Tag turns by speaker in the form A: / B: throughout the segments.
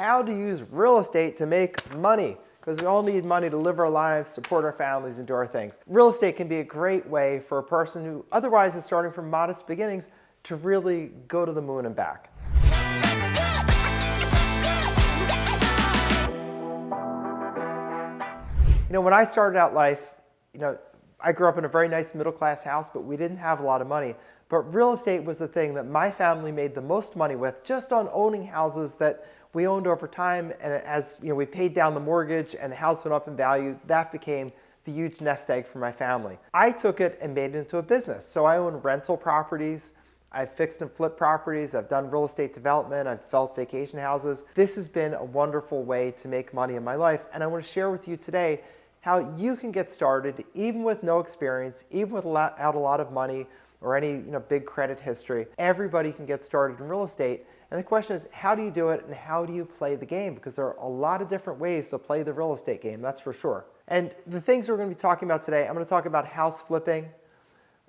A: how to use real estate to make money, because we all need money to live our lives, support our families, and do our things. Real estate can be a great way for a person who otherwise is starting from modest beginnings to really go to the moon and back. When I started out life, I grew up in a very nice middle-class house, but we didn't have a lot of money. But real estate was the thing that my family made the most money with, just on owning houses that we owned over time. And as we paid down the mortgage and the house went up in value, that became the huge nest egg for my family. I took it and made it into a business. So I own rental properties. I've fixed and flipped properties. I've done real estate development. I've developed vacation houses. This has been a wonderful way to make money in my life. And I want to share with you today how you can get started even with no experience, even without a lot of money or any big credit history. Everybody can get started in real estate. And the question is, how do you do it and how do you play the game? Because there are a lot of different ways to play the real estate game, that's for sure. And the things we're going to be talking about today, I'm going to talk about house flipping,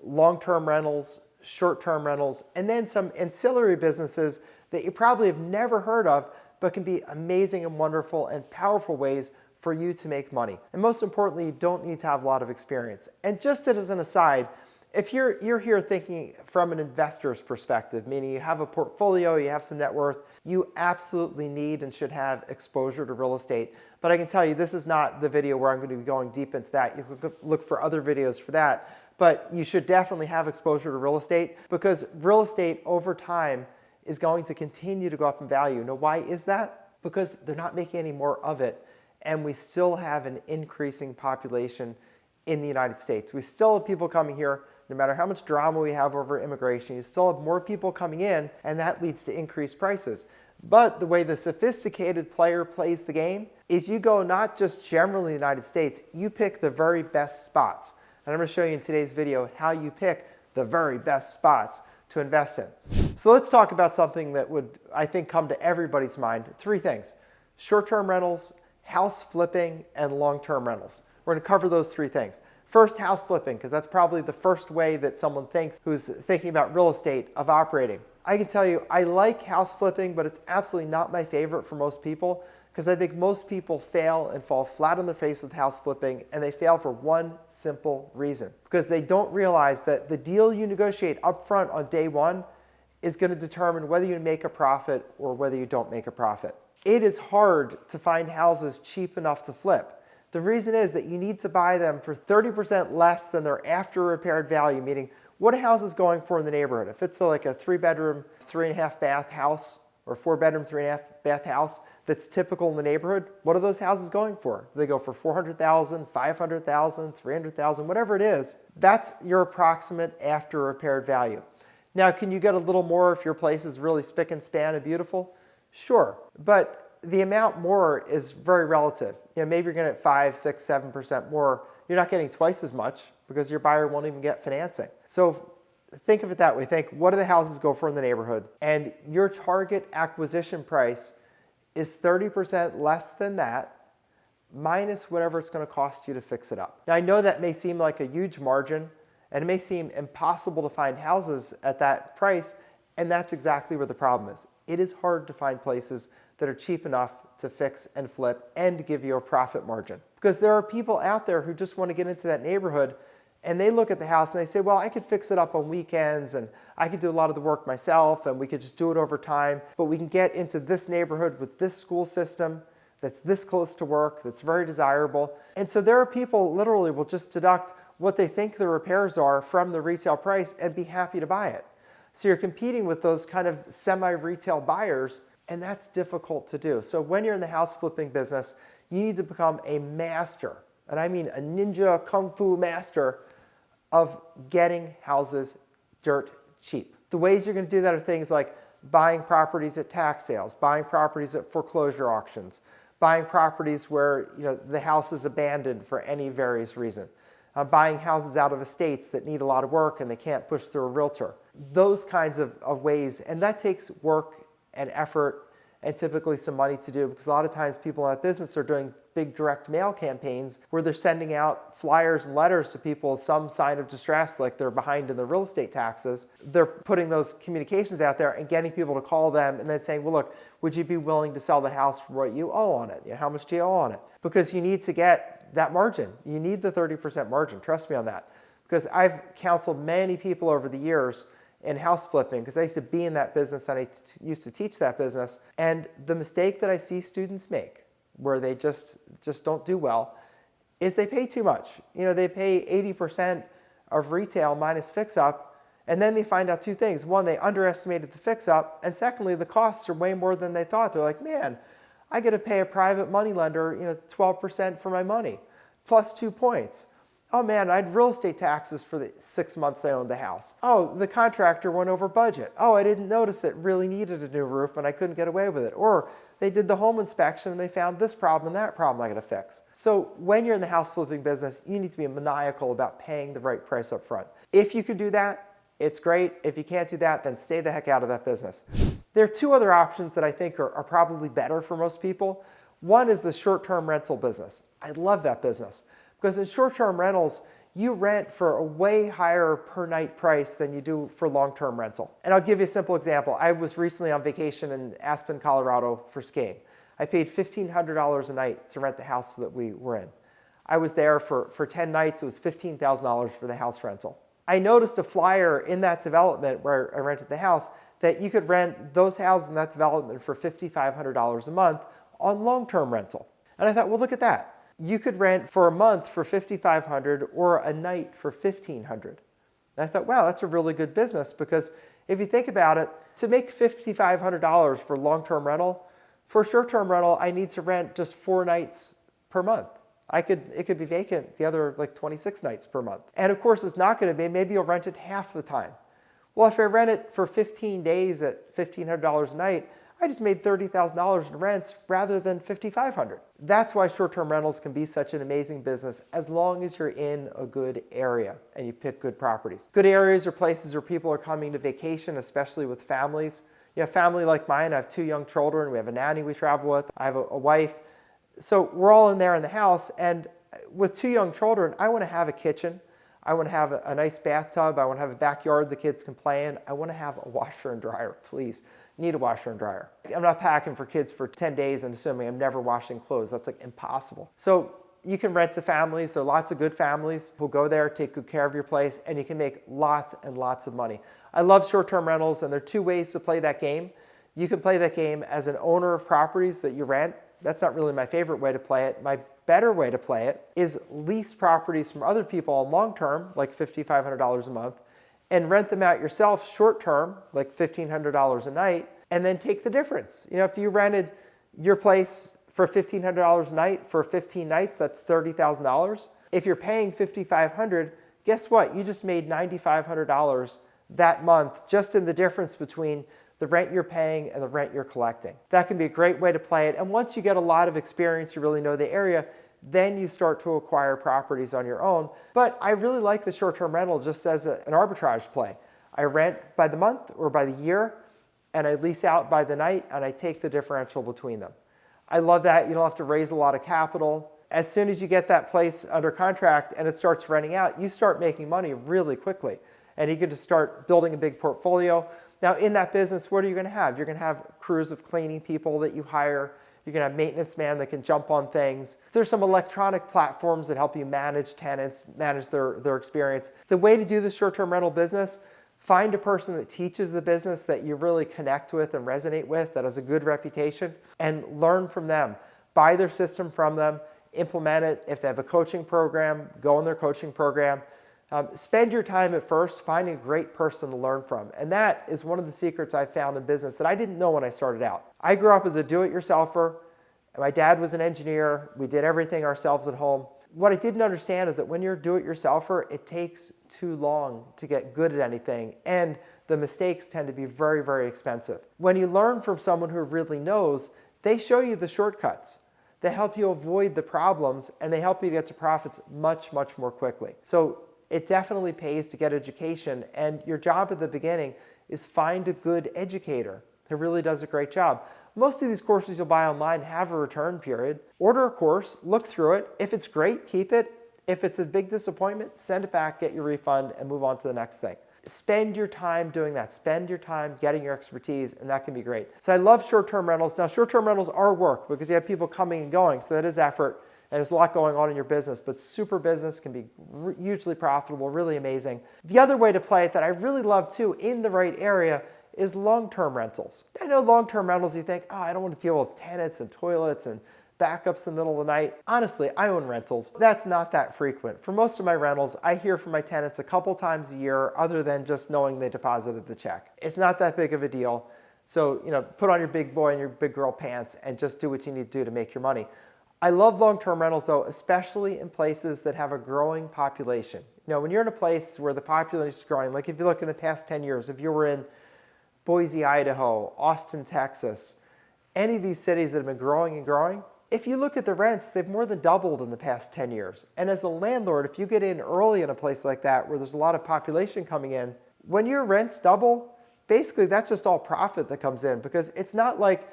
A: long-term rentals, short-term rentals, and then some ancillary businesses that you probably have never heard of, but can be amazing and wonderful and powerful ways for you to make money. And most importantly, you don't need to have a lot of experience. And just as an aside, if you're here thinking from an investor's perspective, meaning you have a portfolio, you have some net worth, you absolutely need and should have exposure to real estate. But I can tell you, this is not the video where I'm going to be going deep into that. You could look for other videos for that. But you should definitely have exposure to real estate, because real estate over time is going to continue to go up in value. Now, why is that? Because they're not making any more of it. And we still have an increasing population in the United States. We still have people coming here. No matter how much drama we have over immigration, you still have more people coming in, and that leads to increased prices. But the way the sophisticated player plays the game is you go not just generally in the United States, you pick the very best spots. And I'm going to show you in today's video how you pick the very best spots to invest in. So let's talk about something that would, I think, come to everybody's mind. Three things: short-term rentals, house flipping, and long-term rentals. We're going to cover those three things. First, house flipping, because that's probably the first way that someone thinks who's thinking about real estate of operating. I can tell you, I like house flipping, but it's absolutely not my favorite for most people, because I think most people fail and fall flat on their face with house flipping, and they fail for one simple reason: because they don't realize that the deal you negotiate up front on day one is going to determine whether you make a profit or whether you don't make a profit. It is hard to find houses cheap enough to flip. The reason is that you need to buy them for 30% less than their after repaired value, meaning what a house is going for in the neighborhood. If it's like a 3-bedroom, 3.5 bath house, or 4-bedroom, 3.5 bath house that's typical in the neighborhood, what are those houses going for? Do they go for $400,000, $500,000, $300,000, whatever it is? That's your approximate after repaired value. Now, can you get a little more if your place is really spick and span and beautiful? Sure, but the amount more is very relative. Maybe you're going to get 5, 6, 7% more. You're not getting twice as much because your buyer won't even get financing. So think of it that way. Think, what do the houses go for in the neighborhood? And your target acquisition price is 30% less than that, minus whatever it's going to cost you to fix it up. Now, I know that may seem like a huge margin, and it may seem impossible to find houses at that price, and that's exactly where the problem is. It is hard to find places that are cheap enough to fix and flip and give you a profit margin. Because there are people out there who just want to get into that neighborhood, and they look at the house and they say, well, I could fix it up on weekends and I could do a lot of the work myself and we could just do it over time, but we can get into this neighborhood with this school system that's this close to work, that's very desirable. And so there are people literally will just deduct what they think the repairs are from the retail price and be happy to buy it. So you're competing with those kind of semi-retail buyers, and that's difficult to do. So when you're in the house flipping business, you need to become a master, and I mean a ninja kung fu master, of getting houses dirt cheap. The ways you're going to do that are things like buying properties at tax sales, buying properties at foreclosure auctions, buying properties where the house is abandoned for any various reason, buying houses out of estates that need a lot of work and they can't push through a realtor. Those kinds of ways, and that takes work and effort and typically some money to do, because a lot of times people in that business are doing big direct mail campaigns where they're sending out flyers and letters to people, some sign of distress, like they're behind in their real estate taxes. They're putting those communications out there and getting people to call them and then saying, well, look, would you be willing to sell the house for what you owe on it? How much do you owe on it? Because you need to get that margin. You need the 30% margin. Trust me on that. Because I've counseled many people over the years in house flipping, because I used to be in that business and I used to teach that business. And the mistake that I see students make, where they just don't do well, is they pay too much. They pay 80% of retail minus fix-up, and then they find out two things. One, they underestimated the fix-up, and secondly, the costs are way more than they thought. They're like, man, I got to pay a private money lender 12% for my money, plus 2 points. Oh man, I had real estate taxes for the 6 months I owned the house. Oh, the contractor went over budget. Oh, I didn't notice it really needed a new roof and I couldn't get away with it. Or they did the home inspection and they found this problem and that problem I got to fix. So when you're in the house flipping business, you need to be maniacal about paying the right price up front. If you can do that, it's great. If you can't do that, then stay the heck out of that business. There are two other options that I think are probably better for most people. One is the short-term rental business. I love that business. Because in short-term rentals, you rent for a way higher per night price than you do for long-term rental. And I'll give you a simple example. I was recently on vacation in Aspen, Colorado for skiing. I paid $1,500 a night to rent the house that we were in. I was there for 10 nights. It was $15,000 for the house rental. I noticed a flyer in that development where I rented the house that you could rent those houses in that development for $5,500 a month on long-term rental. And I thought, well, look at that. You could rent for a month for $5,500 or a night for $1,500. And I thought, wow, that's a really good business, because if you think about it, to make $5,500 for long-term rental, for a short-term rental, I need to rent just 4 nights per month. It could be vacant the other 26 nights per month. And of course, it's not going to be. Maybe you'll rent it half the time. Well, if I rent it for 15 days at $1,500 a night, I just made $30,000 in rents rather than $5,500. That's why short-term rentals can be such an amazing business, as long as you're in a good area and you pick good properties. Good areas are places where people are coming to vacation, especially with families. You have a family like mine. I have 2 young children. We have a nanny we travel with. I have a wife. So we're all in there in the house. And with 2 young children, I want to have a kitchen. I want to have a nice bathtub. I want to have a backyard the kids can play in. I want to have a washer and dryer, please. Need a washer and dryer. I'm not packing for kids for 10 days and assuming I'm never washing clothes. That's impossible. So you can rent to families. There are lots of good families who go there, take good care of your place, and you can make lots and lots of money. I love short-term rentals, and there are 2 ways to play that game. You can play that game as an owner of properties that you rent. That's not really my favorite way to play it. My better way to play it is lease properties from other people on long-term, like $5,500 a month, and rent them out yourself short-term, like $1,500 a night, and then take the difference. If you rented your place for $1,500 a night for 15 nights, that's $30,000. If you're paying $5,500, guess what? You just made $9,500 that month, just in the difference between the rent you're paying and the rent you're collecting. That can be a great way to play it. And once you get a lot of experience, you really know the area, then you start to acquire properties on your own. But I really like the short-term rental just as an arbitrage play. I rent by the month or by the year, and I lease out by the night, and I take the differential between them. I love that. You don't have to raise a lot of capital. As soon as you get that place under contract and it starts renting out, you start making money really quickly. And you can just start building a big portfolio. Now, in that business, what are you going to have? You're going to have crews of cleaning people that you hire. You're going to have maintenance man that can jump on things. There's some electronic platforms that help you manage tenants, manage their experience. The way to do the short-term rental business, find a person that teaches the business that you really connect with and resonate with, that has a good reputation, and learn from them. Buy their system from them, implement it. If they have a coaching program, go in their coaching program. Spend your time at first finding a great person to learn from. And that is one of the secrets I found in business that I didn't know when I started out. I grew up as a do-it-yourselfer. My dad was an engineer. We did everything ourselves at home. What I didn't understand is that when you're a do-it-yourselfer, it takes too long to get good at anything. And the mistakes tend to be very, very expensive. When you learn from someone who really knows, they show you the shortcuts. They help you avoid the problems, and they help you get to profits much, much more quickly. So it definitely pays to get education, and your job at the beginning is find a good educator who really does a great job. Most of these courses you'll buy online have a return period. Order a course, look through it. If it's great, keep it. If it's a big disappointment, send it back, get your refund, and move on to the next thing. Spend your time doing that. Spend your time getting your expertise, and that can be great. So I love short-term rentals. Now, short-term rentals are work because you have people coming and going, so that is effort, and there's a lot going on in your business, but super business can be hugely profitable, really amazing. The other way to play it that I really love too, in the right area, is long-term rentals. I know long-term rentals, you think, oh, I don't want to deal with tenants and toilets and backups in the middle of the night. Honestly, I own rentals. That's not that frequent. For most of my rentals, I hear from my tenants a couple times a year other than just knowing they deposited the check. It's not that big of a deal. So, put on your big boy and your big girl pants and just do what you need to do to make your money. I love long-term rentals though, especially in places that have a growing population. When you're in a place where the population is growing, like if you look in the past 10 years, if you were in Boise, Idaho, Austin, Texas, any of these cities that have been growing and growing, if you look at the rents, they've more than doubled in the past 10 years. And as a landlord, if you get in early in a place like that where there's a lot of population coming in, when your rents double, basically that's just all profit that comes in, because it's not like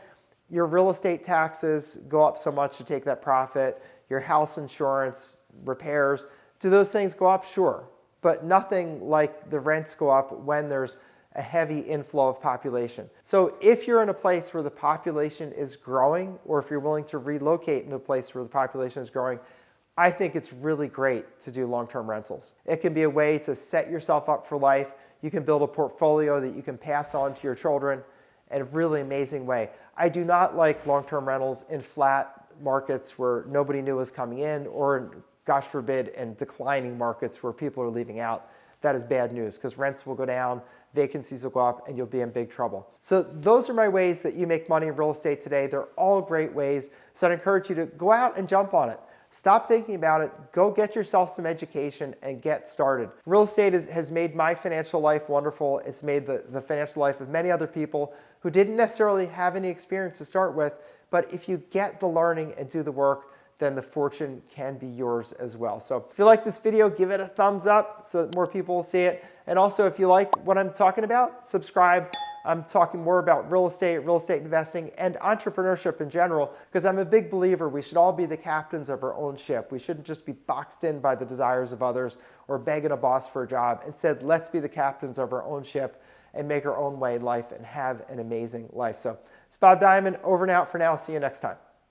A: your real estate taxes go up so much to take that profit, your house insurance, repairs. Do those things go up? Sure. But nothing like the rents go up when there's a heavy inflow of population. So if you're in a place where the population is growing, or if you're willing to relocate into a place where the population is growing, I think it's really great to do long-term rentals. It can be a way to set yourself up for life. You can build a portfolio that you can pass on to your children in a really amazing way. I do not like long-term rentals in flat markets where nobody new is coming in, or gosh forbid, in declining markets where people are leaving out. That is bad news, because rents will go down, vacancies will go up, and you'll be in big trouble. So those are my ways that you make money in real estate today. They're all great ways. So I'd encourage you to go out and jump on it. Stop thinking about it. Go get yourself some education and get started. Real estate has made my financial life wonderful. It's made the financial life of many other people who didn't necessarily have any experience to start with. But if you get the learning and do the work, then the fortune can be yours as well. So if you like this video, give it a thumbs up so that more people will see it. And also, if you like what I'm talking about, subscribe. I'm talking more about real estate investing, and entrepreneurship in general, because I'm a big believer we should all be the captains of our own ship. We shouldn't just be boxed in by the desires of others or begging a boss for a job. Instead, let's be the captains of our own ship and make our own way in life and have an amazing life. So it's Bob Diamond, over and out for now. See you next time.